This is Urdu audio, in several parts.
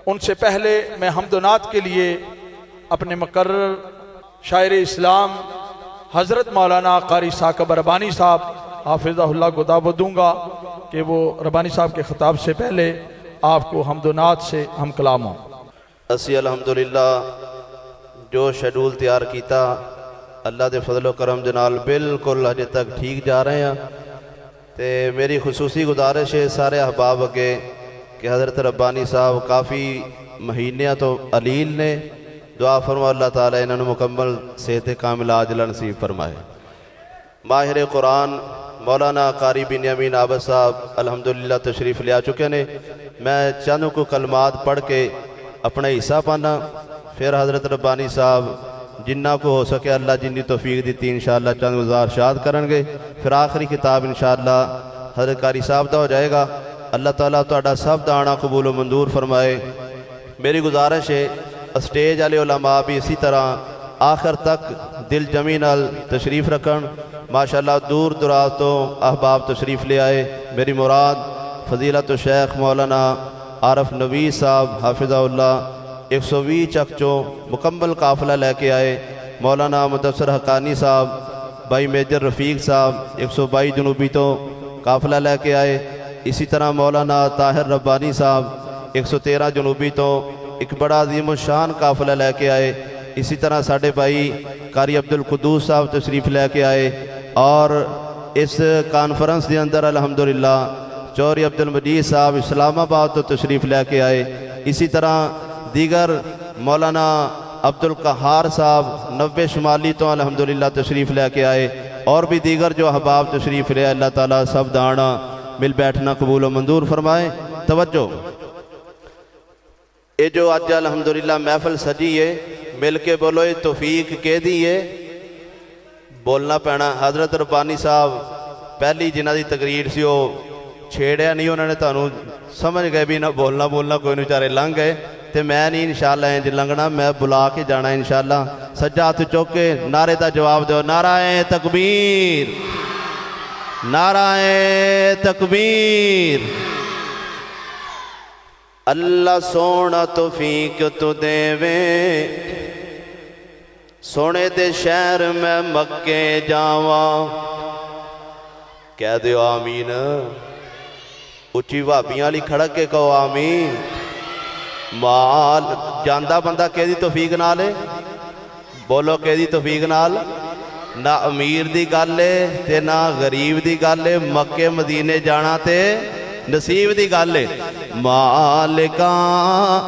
ان سے پہلے میں حمد و نعت کے لیے اپنے مقرر شاعر اسلام حضرت مولانا قاری ثاقب ربانی صاحب حافظہ اللہ کو دعوت دوں گا کہ وہ ربانی صاحب کے خطاب سے پہلے آپ کو حمد و نعت سے ہم کلام ہوں۔ اسی الحمدللہ جو شیڈول تیار کیتا اللہ دے فضل و کرم جنال بالکل اجے تک ٹھیک جا رہے ہیں تے میری خصوصی گزارش ہے سارے احباب اگے کہ حضرت ربانی صاحب کافی مہینیاں تو علیل نے، دعا فرما اللہ تعالیٰ انہوں نے مکمل صحت کامل عاجلہ نصیب فرمائے۔ ماہر قرآن مولانا قاری بنیامین عابد صاحب الحمدللہ تشریف لے آ چکے نے، میں چند کو کلمات پڑھ کے اپنا حصہ پانا، پھر حضرت ربانی صاحب جنہ کو ہو سکے اللہ جنی توفیق دیتی انشاءاللہ چند گزار شاد کرن گے، پھر آخری کتاب انشاءاللہ حضرت قاری صاحب دا ہو جائے گا۔ اللہ تعالیٰ تہاڈا سب دا آنا قبول و منظور فرمائے۔ میری گزارش ہے اسٹیج والے علماء بھی اسی طرح آخر تک دل جمی نال تشریف رکھن، ماشاءاللہ دور دراز تو احباب تشریف لے آئے۔ میری مراد فضیلت الشیخ مولانا عارف نویس صاحب حافظہ اللہ 120 چک چوں مکمل قافلہ لے کے آئے، مولانا مدثر حقانی صاحب، بھائی میجر رفیق صاحب 122 جنوبی تو قافلہ لے کے آئے، اسی طرح مولانا طاہر ربانی صاحب 113 جنوبی تو ایک بڑا عظیم الشان قافلہ لے کے آئے، اسی طرح ساڑھے بھائی قاری عبدالقدوس صاحب تشریف لے کے آئے، اور اس کانفرنس کے اندر الحمدللہ چوری عبدالمجید صاحب اسلام آباد تو تشریف لے کے آئے، اسی طرح دیگر مولانا عبدالقہار صاحب 90 شمالی تو الحمدللہ تشریف لے کے آئے، اور بھی دیگر جو احباب تشریف لے، اللہ تعالیٰ سب دانا مل بیٹھنا قبول و منظور فرمائے۔ توجہ، اے جو آج الحمدللہ محفل سجی ہے، مل کے بولو اے توفیق کے دیئے بولنا پینا۔ حضرت ربانی صاحب پہلی جنہ دی تقریر سی وہ چھیڑیا نہیں، انہوں نے تانوں سمجھ گئے بھی نہ بولنا کوئی نہیں، چارے لنگ گئے تے میں نہیں انشاءاللہ انج لنگنا، میں بلا کے جانا انشاءاللہ۔ سجا ہاتھ چوک کے نعرے دا جواب دو، نعرہ تکبیر، نعرہ تکبیر۔ اللہ سونا توفیق تو دے وے، سونے دے شہر میں مکے جاواں، کہہ دیو آمین، اچھی وابیاں لی کھڑک کے کہو آمین۔ مال جاندہ بندہ کہہ دی توفیق نالے، بولو کہہ دی توفیق نال، نہ امیر دی گالے تے نہ غریب دی گالے، مکے مدینے جانا تے نصیب دی گالے۔ مالکاں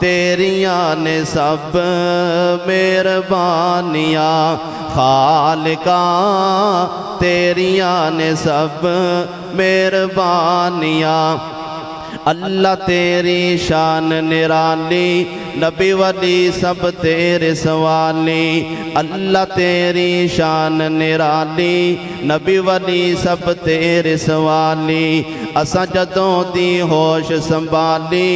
تیریاں نے سب مہربانیاں، خالقاں تیریاں نے سب مہربانیاں، اللہ تیری شان نرالی، نبی ولی سب تیرے سوالی، اللہ تیری شان نرالی، نبی ولی سب تیرے سوالی، اساں جدوں دی ہوش سنبھالی،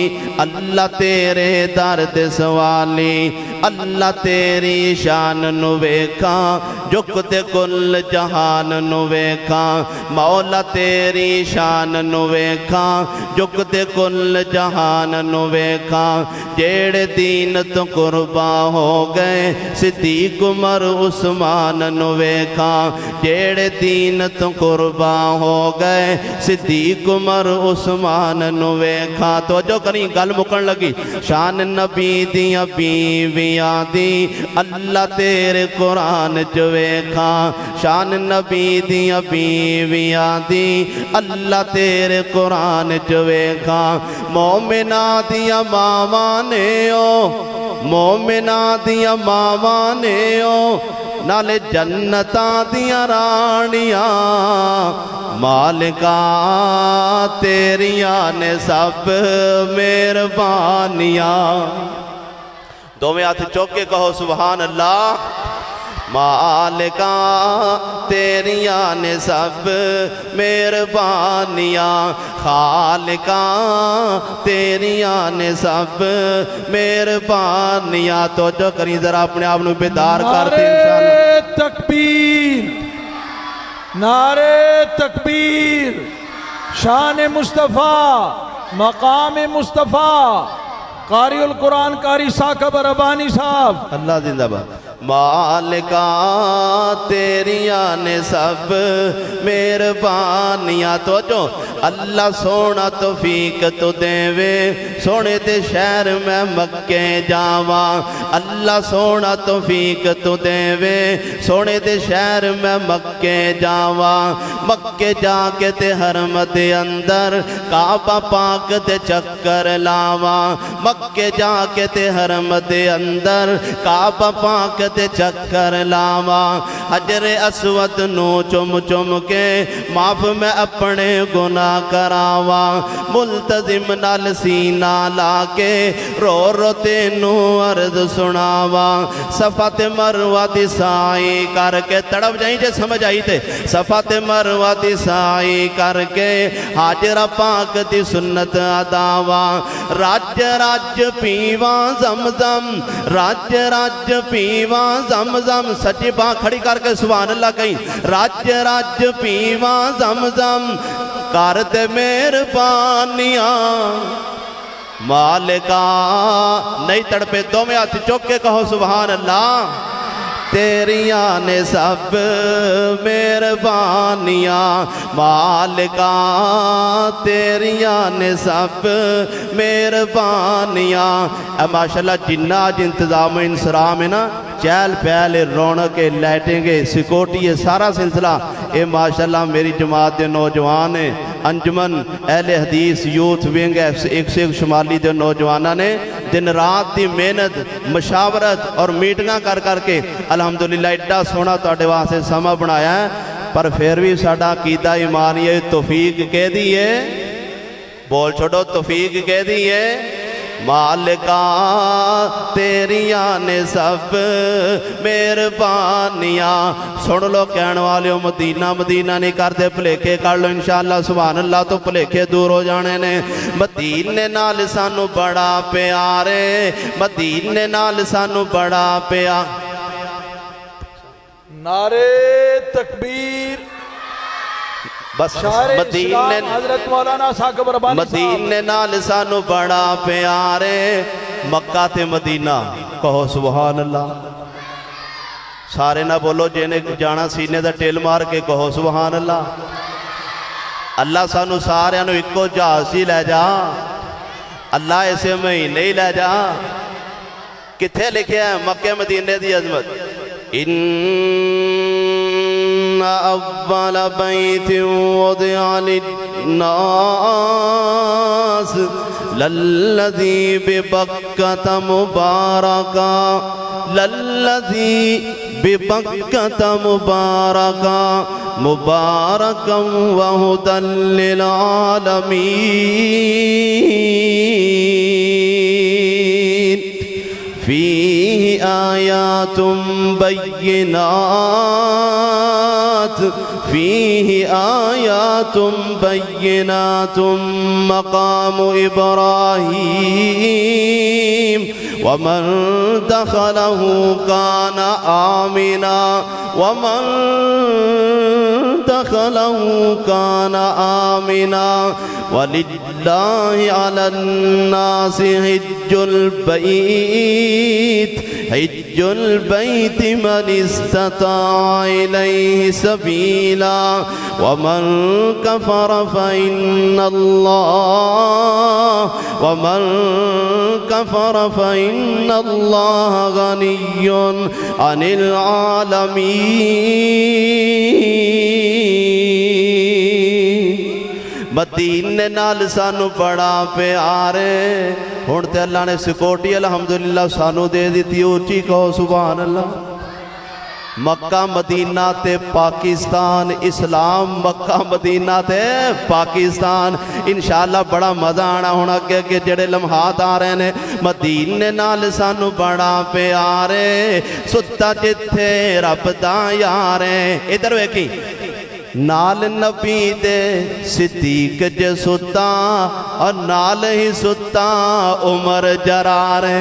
اللہ تیرے درد سوالی، اللہ تیری شان نو ویکھاں، جھک دے کل جہان نو ویکھاں، مولا تیری شان نو ویکھاں، جھک دے کل جہان نو ویکھاں، جیڑے دین تو قربان ہو گئے، صدیق عمر عثمان نو ویکھاں، جیڑے دین تو قربان ہو گئے، صدیق عمر عثمان نو ویکھاں۔ تو جو کریں گل مکن لگی، شان نبی دیاں بیویاں دی اللہ تیرے قرآن جو ویکھاں، شان نبی دیاں بیویاں دی اللہ تیرے قرآن جو ویکھاں، مومنہ دیاں ماواں نے مومنہ دیاں ماواں نے نالے جنتاں دیاں رانیاں، مالکاں تیریاں نے سب مہربانیاں۔ دو میں ہاتھ چوک کے کہو سبحان اللہ۔ مالکاں تیریاں نے سب مہربانیاں، خالقاں تیریاں نے سب مہربانیاں۔ تو جو کریں ذرا اپنے آپ نو بیدار کرتے نعرہ تکبیر، نعرہ تکبیر، شان مصطفیٰ، مقام مصطفیٰ، قاری القرآن قاری ثاقب ربانی صاحب. اللہ زندہ باد. مالکا تیریاں نے سب مہربانیاں تو جو اللہ سونا توفیق تو دیوے سونے تے شہر میں مکے جاواں. اللہ سونا توفیق تو دیوے سونے تے شہر میں مکے جاواں. مکے جا کے تے حرم دے اندر کعبہ پاک تے چکر لاواں. مکے جا کے تے حرم دے اندر کعبہ پاک تے چکر لاواں. حجر اسود نو چم چم کے معاف میں اپنے گناہ کراواں. ملتزم نال سینہ لا کے رو رو تینو عرض سناواں. صفا تے مروہ دی سائی کر کے تڑپ جائیں جے سمجھ آئی تے صفا تے مروہ دی سائی کر کے حاجرہ پاک دی سنت اداواں. راج راج پیواں زمزم راج راج پیواں زمزم. سچی باں کھڑی کر کے سبحان اللہ کہیں. راج راج پیواں زمزم کر دے مہربانیاں. مالکا نہیں تڑپے دو میں ہاتھ چوک کے کہو سبحان اللہ. تیریاں نے سب مہربانیاں. مالکا تیریاں نے سب مہربانیاں. ماشاءاللہ جنہ آج انتظام و انصرام ہے نا چہل پہل رونق لائٹیں سیکورٹی سارا سلسلہ اے ماشاءاللہ میری جماعت دے نوجوان ہیں. انجمن اہل حدیث یوتھ ونگ 101 شمالی دے نوجوانہ نے دن رات دی محنت مشاورت اور میٹنگاں کر کے الحمدللہ ایڈا سونا تواڈے واسطے سما بنایا ہے. پر پھر بھی ساڈا عقیدہ ایمان یہ توفیق کہہ دیئے بول چھوڑو توفیق کہہ دیئے. مالکا تیریاں نے سب مہربانیاں. سن لو کہنے والے ہو مدینہ مدینہ نہیں کرتے پلیکے کر لو انشاءاللہ سبحان اللہ تو پلیکے دور ہو جانے نے. مدینے نال سانو بڑا پیارے مدینے نال سانو بڑا پیار. نعرے تکبیر. بس مدینے حضرت مولانا ثاقب ربانی صاحب. مدینے نال سانو بڑا پیارے. مکہ تے مدینہ کہو سبحان اللہ. سارے نہ بولو جینے جانا سینے دا ٹیل مار کے کہو سبحان اللہ. اللہ سانو سارے انو اکو جہازی لے جا. اللہ ایسے مہینے ہی لے جا. کتھے لکھے ہیں مکہ مدینے دی عظمت. إن أول بيت وضع للناس للذي ببكة مباركا للذي ببكة مباركا وهدى للعالمين. فيه آيات بينات فيه آيات بينات مقام إبراهيم ومن دخله كان آمنا ومن دخله كان آمنا. ولله على الناس حج البيت من استطاع إليه سبيلا ومن كفر فإن الله غني عن العالمين. مدینے نال سانو بڑا پیارے. ہون تے اللہ نے سیکورٹی الحمدللہ سانو دے دیتی اونچی کہو سبحان اللہ. مکہ مدینہ تے پاکستان اسلام مکہ مدینہ تے پاکستان. انشاءاللہ بڑا مزہ آنا ہونا کہ جڑے لمحات آ رہے ہیں. مدینے نال سانو بڑا پیارے ستا جتھے رب دا یارے. ادھر ویکھی نال نبی دے صدیق جے ستا اور نال ہی ستا عمر جرارے.